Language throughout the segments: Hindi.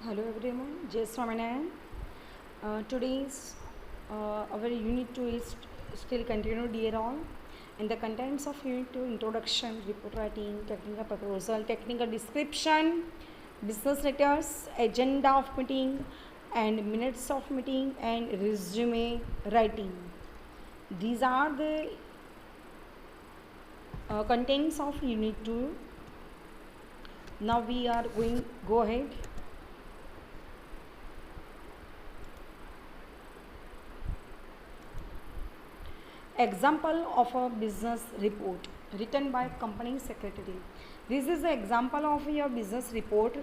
Hello everyone, Jai Swaminarayan. Today's our Unit 2 is still continued here on. And the contents of Unit 2: introduction, report writing, technical proposal, technical description, business letters, agenda of meeting, and minutes of meeting, and resume writing. These are the contents of Unit 2. Now we are go ahead. Example of a business report written by company secretary. This is the example of your business report.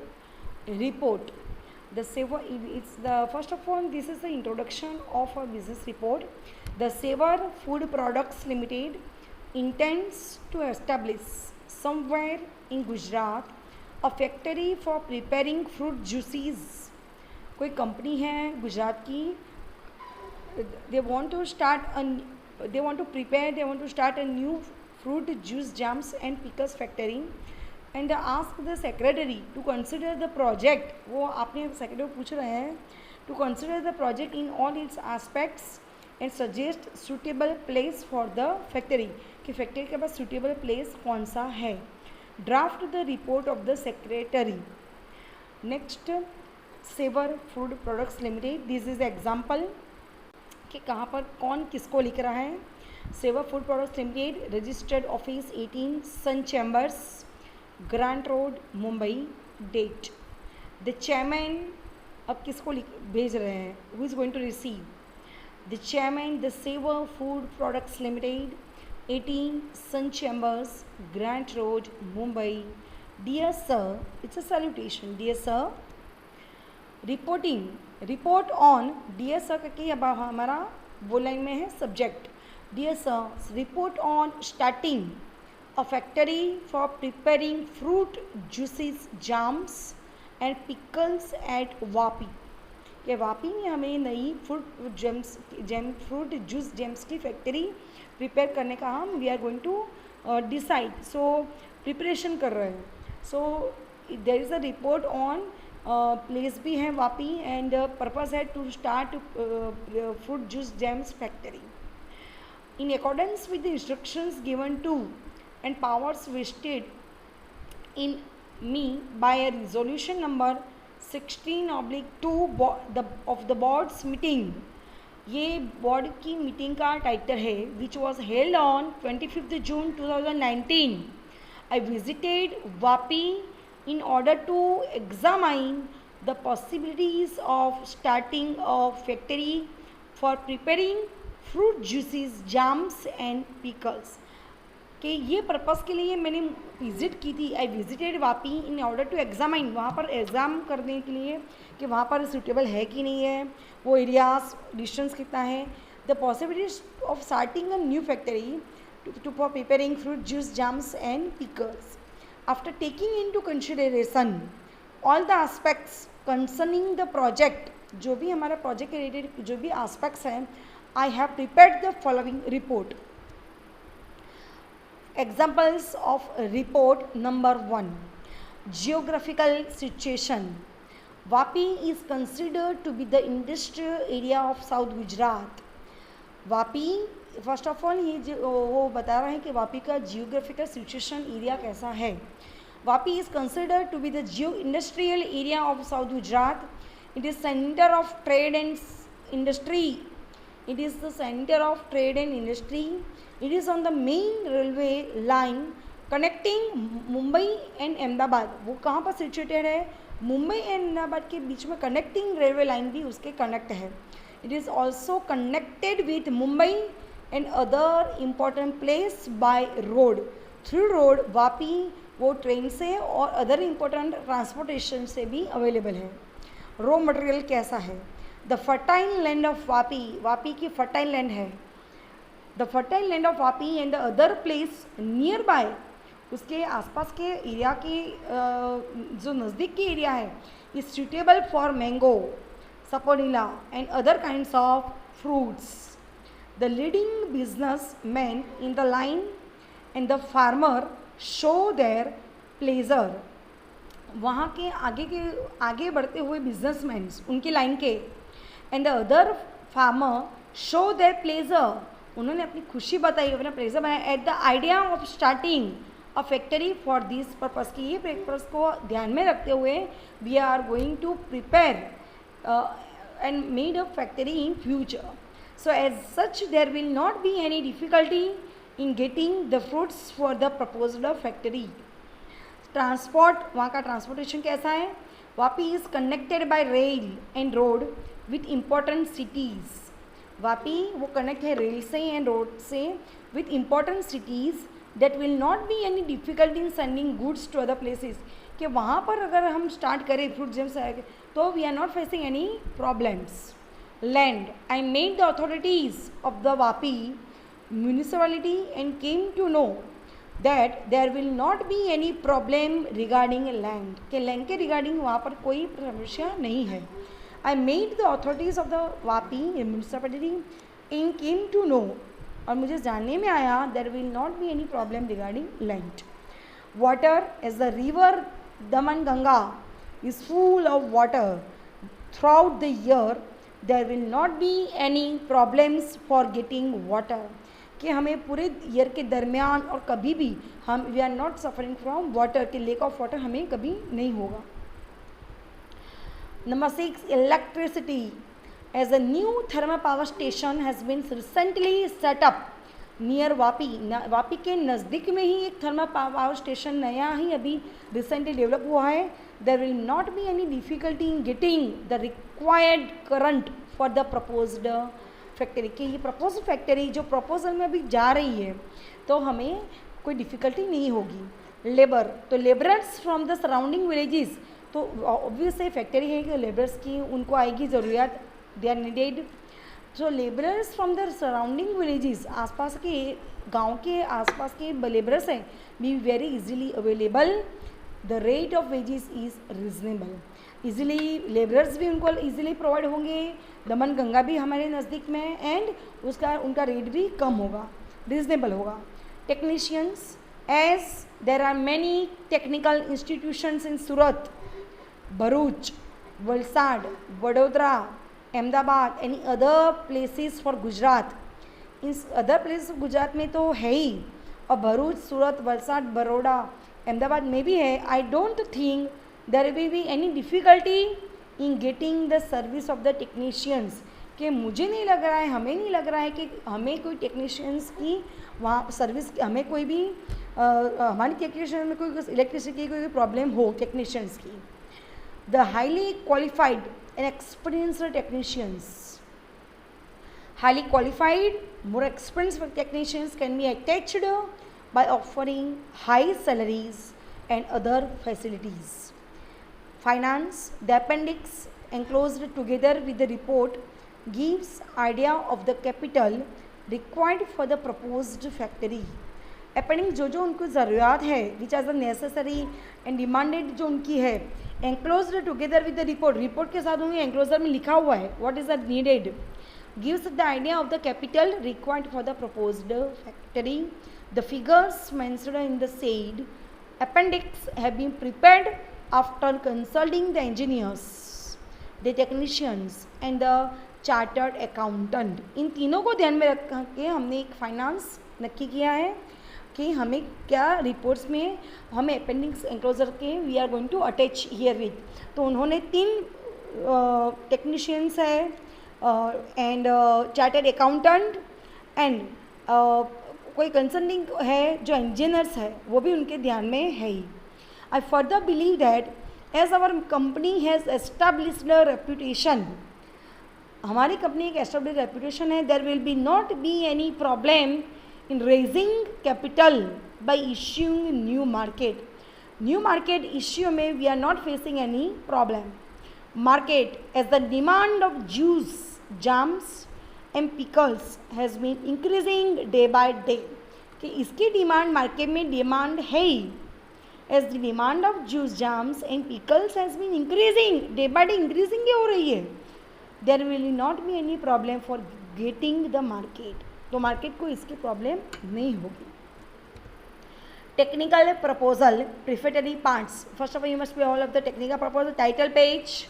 The Saver, it's the first of all, this is the introduction of a business report. The Saver Food Products Limited intends to establish somewhere in Gujarat a factory for preparing fruit juices. कोई कंपनी है गुजरात की. They want to start a new fruit juice jams and pickles factory and ask the secretary to consider the project. वो आपने secretary पूछ रहे हैं to consider the project in all its aspects and suggest suitable place for the factory कि factory के पास suitable place कौन सा है. Draft the report of the secretary. Next, Saver Food Products Limited. This is example कि कहाँ पर कौन किसको लिख रहा है. Saver food products limited, registered office 18 sun chambers, grant road, Mumbai. Date. The chairman अब किसको भेज रहे हैं, who is going to receive. The chairman the saver food products limited, 18 sun chambers, grant road, Mumbai. Dear sir, it's a salutation. Dear sir, reporting, report on. Dear sir करके अब हमारा वो लाइन में है subject. Dear sir, report on starting a factory for preparing fruit juices jams and pickles at Vapi. कि वापी में हमें नई फ्रूट जूस जेम्स की फैक्ट्री प्रिपेयर करने का हम we are going to decide. So preparation कर रहे हैं. So there is a report on place भी है वापी एंड पर्पज़ है to start fruit juice jams factory in accordance with the instructions given to and powers vested in me by a resolution number 16/2 of the boards meeting. ये बोर्ड की मीटिंग का टाइटल है which was held on 25 June 2019. I visited Vapi in order to examine the possibilities of starting a factory for preparing fruit juices, jams and pickles. कि ये पर्पज़ के लिए मैंने विज़िट की थी. I visited Vapi in order to examine, वहाँ पर एग्ज़ाम करने के लिए कि वहाँ पर सूटेबल है कि नहीं है, वो एरियाज डिस्टेंस कितना है. The possibilities of starting a new factory to for preparing fruit juice jams and pickles. After taking into consideration all the aspects concerning the project, जो भी हमारा project के related जो भी aspects हैं, I have prepared the following report. Examples of report number 1. Geographical situation. Vapi is considered to be the industrial area of South Gujarat. Vapi first of all ये वो बता रहे हैं कि वापी का जियोग्राफिकल सिचुएशन एरिया कैसा है. Vapi is considered to be the geo industrial area of south Gujarat. It is centre of trade and industry. It is the centre of trade and industry. It is on the main railway line connecting Mumbai and Ahmedabad. वो कहाँ पर सिचुएटेड है, मुंबई एंड अहमदाबाद के बीच में कनेक्टिंग रेलवे लाइन भी उसके कनेक्ट है. It is also connected with Mumbai and other important place by road. Through road, Vapi वो ट्रेन से और अदर इम्पोर्टेंट ट्रांसपोर्टेशन से भी अवेलेबल है. रॉ मटेरियल कैसा है. The fertile land of Vapi, Vapi की फर्टाइल लैंड है. The fertile land of Vapi and the other place near by, उसके आसपास के एरिया की जो नज़दीक की एरिया है, is suitable for mango, saponella and other kinds of fruits. The leading businessmen in the line and the farmer show their pleasure. वहाँ के आगे बढ़ते हुए बिजनेसमैन उनकी लाइन के, and the other farmer show their pleasure, उन्होंने अपनी खुशी बताई, अपना प्लेजर बनाया at the idea of starting a factory for this purpose, कि ये पर्पज़ को ध्यान में रखते हुए we are going to prepare and made a factory in future. So as such there will not be any difficulty in getting the fruits for the proposed factory. Transport, वहाँ का ट्रांसपोर्टेशन कैसा है? Vapi is connected by rail and road with important cities. Vapi वो कनेक्ट है रेल से एंड रोड से with important cities that will not be any difficulty in sending goods to other places, कि वहाँ पर अगर हम स्टार्ट करें फ्रूट जेम्स तो we are not facing any problems. Land, I made the authorities of the Vapi municipality and came to know that there will not be any problem regarding land, के लैंड के रिगार्डिंग वहाँ पर कोई समस्या नहीं है. I made the authorities of the Vapi municipality and came to know, और मुझे जानने में आया there will not be any problem regarding land. Water, as the river Daman-Ganga is full of water throughout the year, there will not be any problems for getting water, कि हमें पूरे ईयर के दरमियान और कभी भी हम we are not suffering from water, के लेक ऑफ वाटर हमें कभी नहीं होगा. Number 6, electricity. As a new thermal power station has been recently set up near Vapi. Vapi के नज़दीक में ही एक थर्मल पावर स्टेशन नया ही अभी रिसेंटली डेवलप हुआ है. There will not be any difficulty in getting the required current for the proposed factory, कि ये प्रपोज फैक्ट्री जो प्रपोजल में अभी जा रही है तो हमें कोई डिफ़िकल्टी नहीं होगी. लेबर, तो labourers from the surrounding villages, तो ऑब्वियस है फैक्ट्री है कि लेबरर्स की उनको आएगी ज़रूरत, दे आर नीडेड. जो labourers from the surrounding villages, आसपास के गांव के आसपास के लेबरर्स हैं, be very easily available. The rate of wages is reasonable, easily labourers भी उनको इजीली प्रोवाइड होंगे. दमन गंगा भी हमारे नज़दीक में एंड उनका रेट भी कम होगा, रिजनेबल होगा. Technicians, as there are many technical institutions in Surat, Bharuch, Valsad, Vadodara, Ahmedabad, any other places for Gujarat. In other places Gujarat में तो है ही, और भरूच, सूरत, वलसाड, बड़ौदा, अहमदाबाद में भी है. I don't think there will be any difficulty in getting the service of the technicians, कि मुझे नहीं लग रहा है, हमें नहीं लग रहा है कि हमें कोई टेक्नीशियंस की वहाँ सर्विस, हमें कोई भी हमारी टेक्नीशियन में कोई इलेक्ट्रिसिटी की कोई प्रॉब्लम हो टेक्नीशियंस की. The highly qualified and experienced technicians, highly qualified, more experienced technicians can be attached by offering high salaries and other facilities. Finance, the appendix enclosed together with the report gives idea of the capital required for the proposed factory. Appendix जो उनको ज़रूरत है which are the necessary and demanded जो उनकी है, enclosed together with the report, report के साथ उन्हें एंक्लोजर में लिखा हुआ है what is the needed, gives the idea of the capital required for the proposed factory. The figures mentioned in the said appendix have been prepared after consulting the engineers, the technicians and the chartered accountant. इन तीनों को ध्यान में रख के हमने एक फाइनेंस नक्की किया है कि हमें क्या रिपोर्ट्स में हमें अपेंडिक्स एंक्लोजर के we are going to attach herewith. तो उन्होंने 3 टेक्नीशियंस है एंड चार्टर्ड अकाउंटेंट एंड कोई कंसल्टिंग है जो इंजीनियर्स है वो भी उनके ध्यान में है ही. I further believe that as our company has established reputation, हमारी कंपनी एक एस्टेब्लिश रेपुटेशन है, there will be not be any problem in raising capital by issuing new market. New market issue में we are not facing any problem. Market, as the demand of juice, jams and pickles has been increasing day by day, कि इसकी डिमांड मार्केट में डिमांड है ही. as the demand of juice, jams and pickles has been increasing day by day, increasing हो रही है, there will not be any problem for getting the market. तो मार्केट को इसकी प्रॉब्लम नहीं होगी. Technical proposal, prefatory parts. First of all, you must be all of the technical proposal. Title page.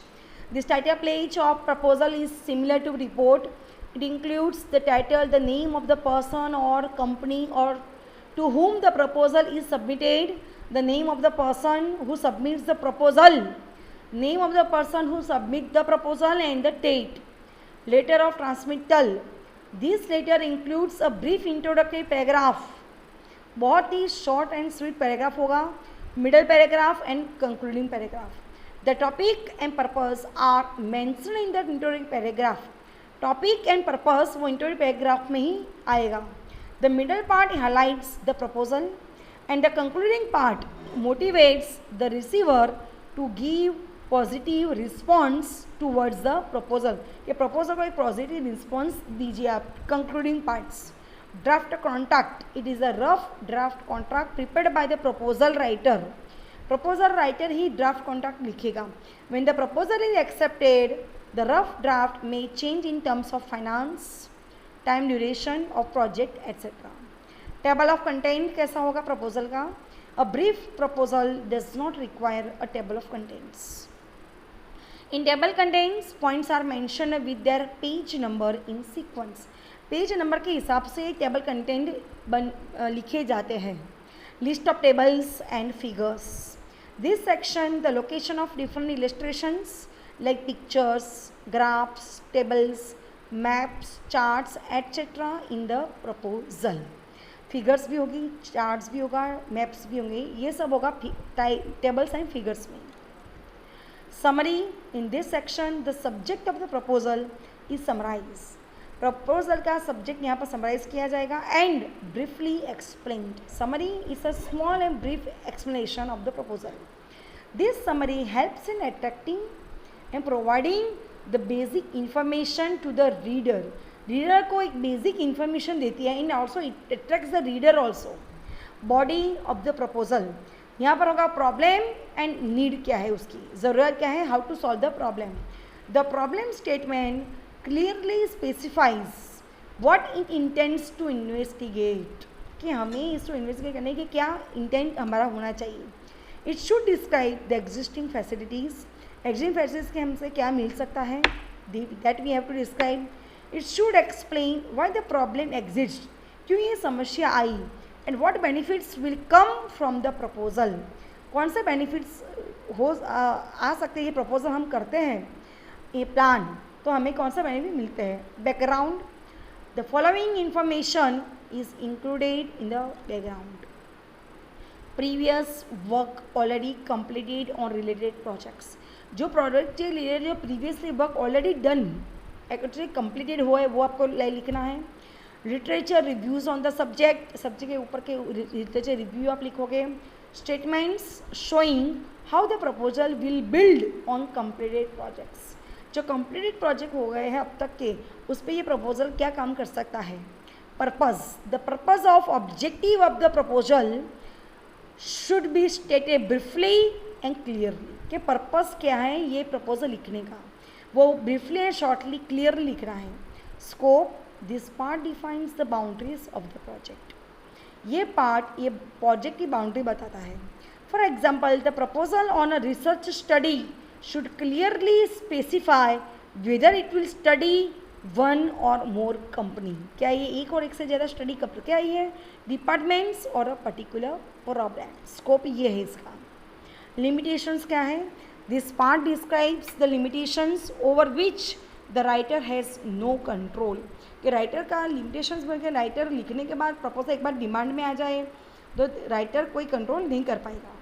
This title page of proposal is similar to report. It includes the title, the name of the person or company or to whom the proposal is submitted, the name of the person who submits the proposal, name of the person who submits the proposal and the date. Letter of transmittal. This letter includes a brief introductory paragraph. बहुत ही शॉर्ट एंड स्वीट पैराग्राफ होगा, middle paragraph and concluding paragraph. The topic and purpose are mention in the introductory paragraph. Topic and purpose वो इंट्रोडक्टरी पैराग्राफ में ही आएगा. The middle part highlights the proposal and the concluding part motivates the receiver to give positive response towards the proposal. ये प्रपोजल को एक पॉजिटिव रिस्पॉन्स दीजिए आप. Concluding parts. Draft contract. It is a rough draft contract prepared by the proposal writer. Proposal writer he draft contract लिखेगा. When the proposal is accepted, the rough draft may change in terms of finance, time duration of project, etc. Table of content कैसा होगा proposal का? A brief proposal does not require a table of contents. In table contents, points are mentioned with their page number in sequence. Page number के हिसाब से टेबल कंटेंट लिखे जाते हैं. List of tables and figures. This section the location of different illustrations like pictures, graphs, tables, maps, charts etcetera in the proposal. Figures भी होगी, चार्ट्स भी होगा, मैप्स भी होंगे, ये सब होगा टेबल्स एंड फिगर्स में. Summary. In this section the subject of the proposal is summarize. Proposal का सब्जेक्ट यहाँ पर समराइज किया जाएगा and briefly explained. Summary is a small and brief explanation of the proposal. This summary helps in attracting and providing the basic information to the reader. Reader को एक बेसिक इंफॉर्मेशन देती है and also it attracts the reader also. Body of the proposal. यहाँ पर होगा प्रॉब्लम एंड नीड क्या है, उसकी ज़रूरत क्या है, how to solve the problem. The problem statement clearly specifies what it intends to investigate. कि हमें इसको इन्वेस्टिगेट करने के क्या इंटेंट हमारा होना चाहिए. It should describe the existing facilities. Existing facilities के हमसे क्या मिल सकता है, that we have to describe. It should explain why the problem exist. क्यों ये समस्या आई and what benefits will come from the proposal. कौन से बेनिफिट्स आ सकते हैं ये प्रपोजल हम करते हैं, ये प्लान, तो हमें कौन सा बेनिफिट मिलते हैं. Background. The following information is included in the background. Previous work already completed on related projects. जो प्रोजेक्ट के रिलेटेड जो previously work already done actually completed हुआ है वो आपको लिखना है. Literature reviews on the subject. Subject के ऊपर के लिटरेचर रिव्यू आप लिखोगे. Statements showing how the proposal will build on completed projects. जो कंप्लीटेड प्रोजेक्ट हो गए हैं अब तक के, उस पर ये प्रपोजल क्या काम कर सकता है. Purpose. The purpose of objective of the proposal should be stated briefly and clearly. कि पर्पज़ क्या है ये प्रपोजल लिखने का, वो ब्रीफली एंड शॉर्टली क्लियरली लिखना है. Scope. This part defines the boundaries of the project. ये पार्ट ये प्रोजेक्ट की बाउंड्री बताता है. For example the proposal on a research study should clearly specify whether it will study one or more company. क्या ये एक और एक से ज़्यादा स्टडी कर क्या ये डिपार्टमेंट्स और अ पर्टिकुलर प्रॉब्लम. स्कोप ये है इसका. लिमिटेशंस क्या है. This part describes the limitations over which the writer has no control. कि राइटर का लिमिटेशंस बोल के राइटर लिखने के बाद प्रपोजल एक बार डिमांड में आ जाए तो राइटर कोई कंट्रोल नहीं कर पाएगा.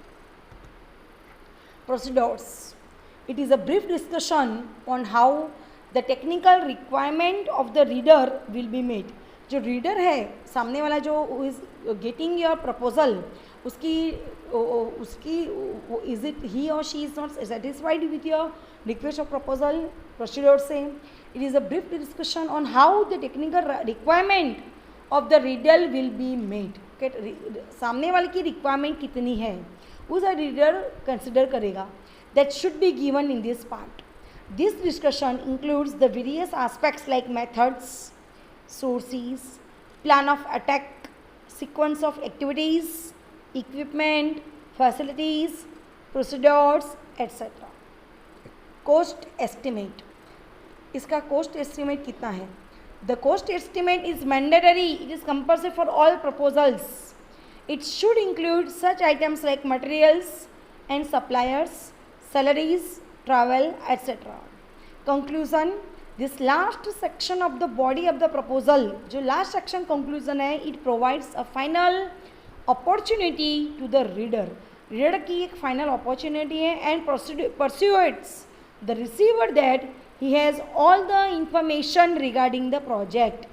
Procedures. It is a brief discussion on how the technical requirement of the reader will be made. जो रीडर है सामने वाला जो is getting your proposal, उसकी is it he or she is not satisfied with your request of proposal. Procedure से it is a brief discussion on how the technical requirement of the reader will be made. सामने वाले की रिक्वायरमेंट कितनी है उस रीडर कंसिडर करेगा. That should be given in this part. This discussion includes the various aspects like methods, sources, plan of attack, sequence of activities, equipment, facilities, procedures, etc. Cost estimate. इसका cost estimate कितना है? The cost estimate is mandatory. It is compulsory for all proposals. It should include such items like materials and suppliers, salaries, travel, etc. Conclusion. This last section of the body of the proposal, जो last section conclusion है, it provides a final opportunity to the reader. Reader की एक final opportunity है and persuades the receiver that he has all the information regarding the project.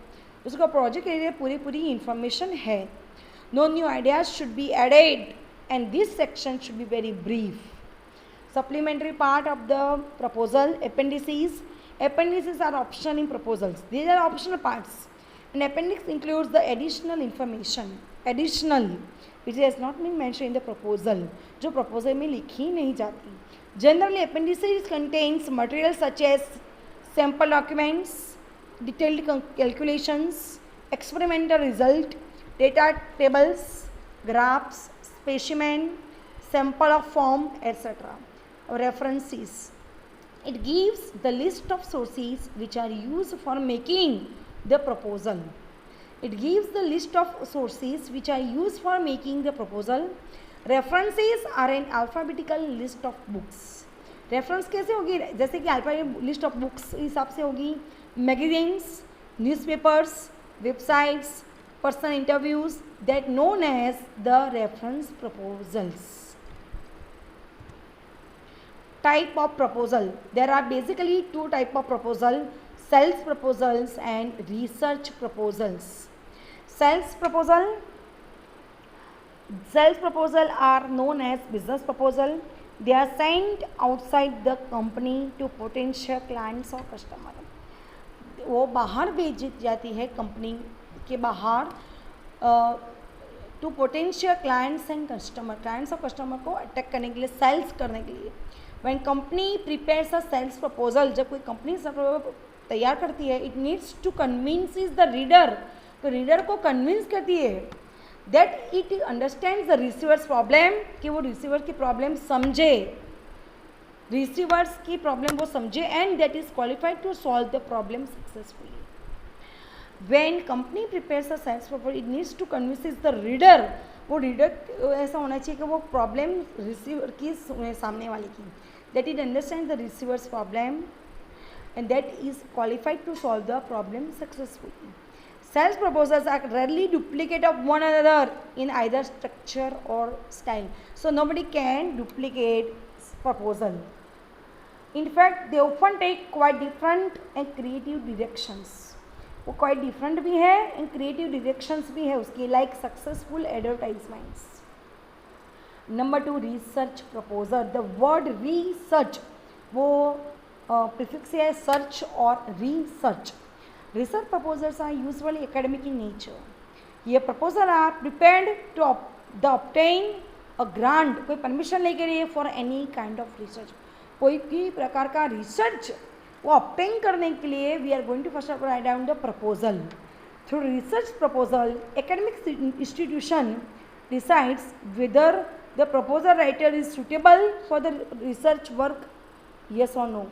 उसका project के लिए पूरी information है. No new ideas should be added and this section should be very brief. Supplementary part of the proposal, appendices. Appendices are optional in proposals. These are optional parts. An appendix includes the additional information. Additional, which has not been mentioned in the proposal. जो proposal में लिखी नहीं जाती. Generally, appendices contains materials such as sample documents, detailed calculations, experimental result, data tables, graphs, specimen, sample of form, etc. References. It gives the list of sources which are used for making the proposal. It gives the list of sources which are used for making the proposal. References are an alphabetical list of books. Reference कैसे होगी? जैसे कि alphabetical list of books हिसाब से होगी. Magazines, newspapers, websites, personal interviews that known as the reference proposals. Type of proposal. There are basically two type of proposal: sales proposals and research proposals. Sales proposal are known as business proposal. They are sent outside the company to potential clients or customer. वो बाहर भेजी जाती है कंपनी के बाहर to potential clients and customer. Clients और कस्टमर को अटैक करने के लिए, सेल्स करने के लिए. When company prepares a sales proposal, जब कोई कंपनी तैयार करती है, it needs to convince the reader, तो रीडर को कन्विंस करती है that it understands the receiver's problem, कि वो रिसीवर की प्रॉब्लम समझे, रिसीवर्स की प्रॉब्लम वो समझे, and that is qualified to solve the problem successfully. When company prepares a sales proposal, it needs to convince the reader, वो रीडर ऐसा होना चाहिए कि वो प्रॉब्लम रिसीवर की सामने वाले की, that it understands the receiver's problem and that is qualified to solve the problem successfully. Sales proposals are rarely duplicate of one another in either structure or style. So nobody can duplicate proposal. In fact, they often take quite different and creative directions. वो quite different भी है and creative directions भी है उसकी, like successful advertisements. Number 2, research proposal. The word research वो prefix है search और research. Research proposals are usually academic in nature. ये proposal are prepared to obtain a grant, कोई permission लेके लिए for any kind of research. कोई भी प्रकार का research वो obtain करने के लिए we are going to first of all write down the proposal. Through research proposal, academic institution decides whether the proposal writer is suitable for the research work, yes or no.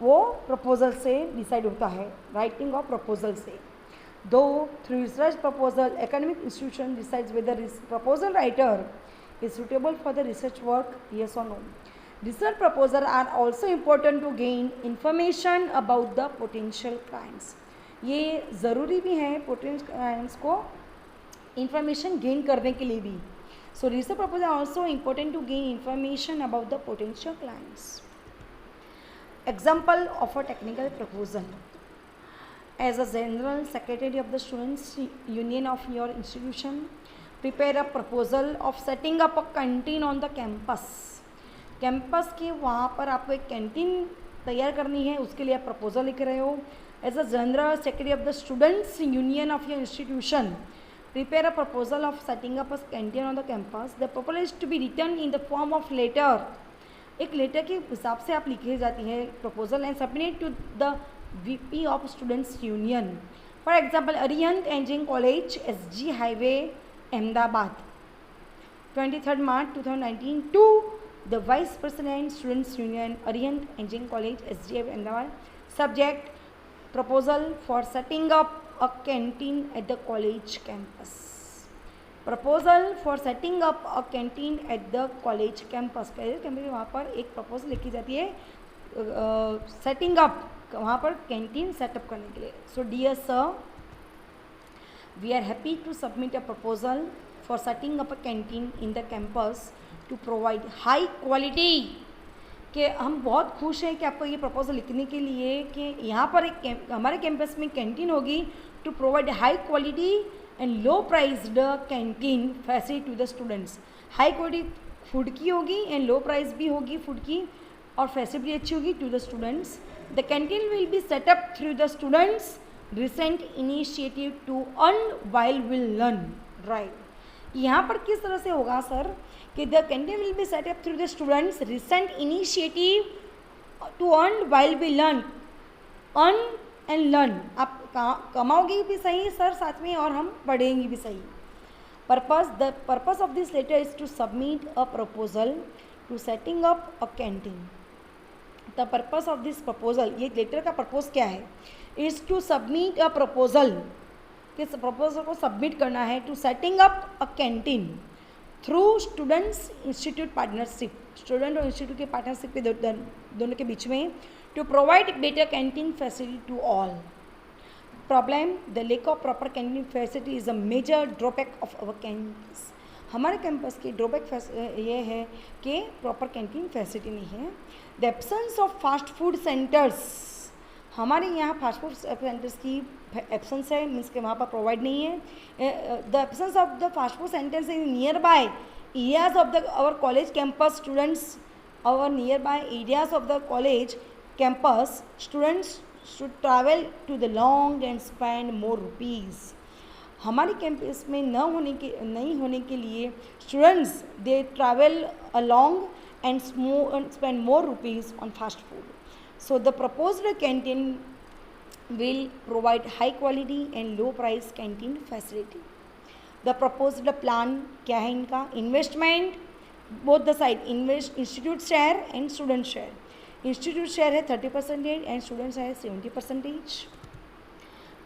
वो proposal से decide होता है, writing of proposal से. Though through research proposal, academic institution decides whether proposal writer is suitable for the research work, yes or no. Research proposals are also important to gain information about the potential clients. ये ज़रूरी भी है potential clients को information gain करने के लिए भी. So research proposals are also important to gain information about the potential clients. Example of a technical proposal. As a general secretary of the students union of your institution, prepare a proposal of setting up a canteen on the campus. Campus के वहाँ पर आपको एक कैंटीन तैयार करनी है, उसके लिए आप प्रपोजल लिख रहे हो. As a general secretary of the students union of your institution, prepare a proposal of setting up a canteen on the campus. The proposal is to be written in the form of letter. एक लेटर के हिसाब से आप लिखी जाती है proposal and submit to the VP of students union. For example, Arihant engineering college, SG highway, Ahmedabad. 23 March 2019 to the Vice President Students Union, Arihant Engineering College, SDF Ahmedabad. Subject: proposal for setting up a canteen at the college campus. Proposal for setting up a canteen at the college campus. Campus वहाँ पर एक प्रपोजल लिखी जाती है सेटिंग अप, वहाँ पर कैंटीन सेटअप करने के लिए. So dear sir, we are happy to submit a proposal for setting up a canteen in the campus to provide high quality. कि हम बहुत खुश हैं कि आपको ये प्रपोजल लिखने के लिए कि यहाँ पर एक हमारे कैंपस में कैंटीन होगी to provide high quality and low priced canteen facility to the students. High quality food की होगी एंड लो प्राइस भी होगी फूड की, और फैसिलिटी अच्छी होगी to the students. The canteen will be set up through the students recent initiative to earn while will learn. Right, यहाँ पर किस तरह से होगा सर कि the canteen will be set up through the students recent initiative to earn while we learn. Earn and learn, आप कमाओगे भी सही सर साथ में, और हम पढ़ेंगे भी सही. The purpose of this letter is to submit a proposal to setting up a canteen. The purpose of this proposal, ये लेटर का पर्पस क्या है? Is to submit a proposal, किस प्रपोजल को सबमिट करना है? To setting up a canteen through students institute partnership. Student और इंस्टीट्यूट के पार्टनरशिप के दोनों के बीच में. To provide better canteen facility to all. Problem: the lack of proper canteen facility is a major drawback of our campus. हमारे कैंपस की ड्रॉबैक ये है कि प्रॉपर कैंटीन फैसिलिटी नहीं है. The absence of fast food centres, हमारे यहाँ फास्ट फूड सेंटर्स की एब्सेंस है, मीन्स के वहाँ पर प्रोवाइड नहीं है. The absence of the fast food centres in nearby areas of the our college campus. Students, our nearby areas of the college campus, students should travel to the long and spend more rupees. हमारे कैंपस में नहीं होने के लिए students they travel along and spend more rupees on fast food. So the proposed canteen will provide high quality and low price canteen facility. The proposed plan क्या है इनका? Investment both the side, institute share and student share. Institute share है 30% and student share है 70%.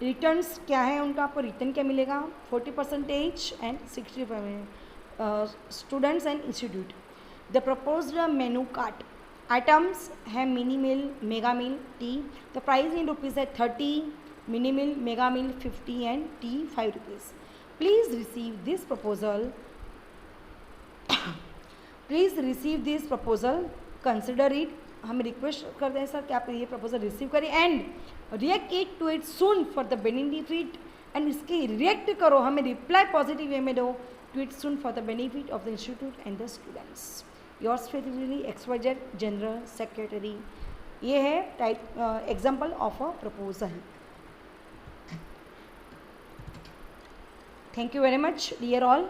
Returns क्या है उनका? आपको रिटर्न क्या मिलेगा? 40% and 60% students and institute. The proposed menu card items है mini meal, mega meal, tea. The price in rupees है 30, mini meal, mega meal 50 and tea 5 rupees. Please receive this proposal, consider it. हम रिक्वेस्ट करते हैं सर कि आप ये प्रपोजल रिसीव करें and react it to it soon for the benefit. And इसके रिएक्ट करो, हमें रिप्लाई पॉजिटिव वे में दो to it soon for the benefit of the institute and the students. Yours faithfully XYZ general secretary. ये है type example of a proposal. Thank you very much dear all.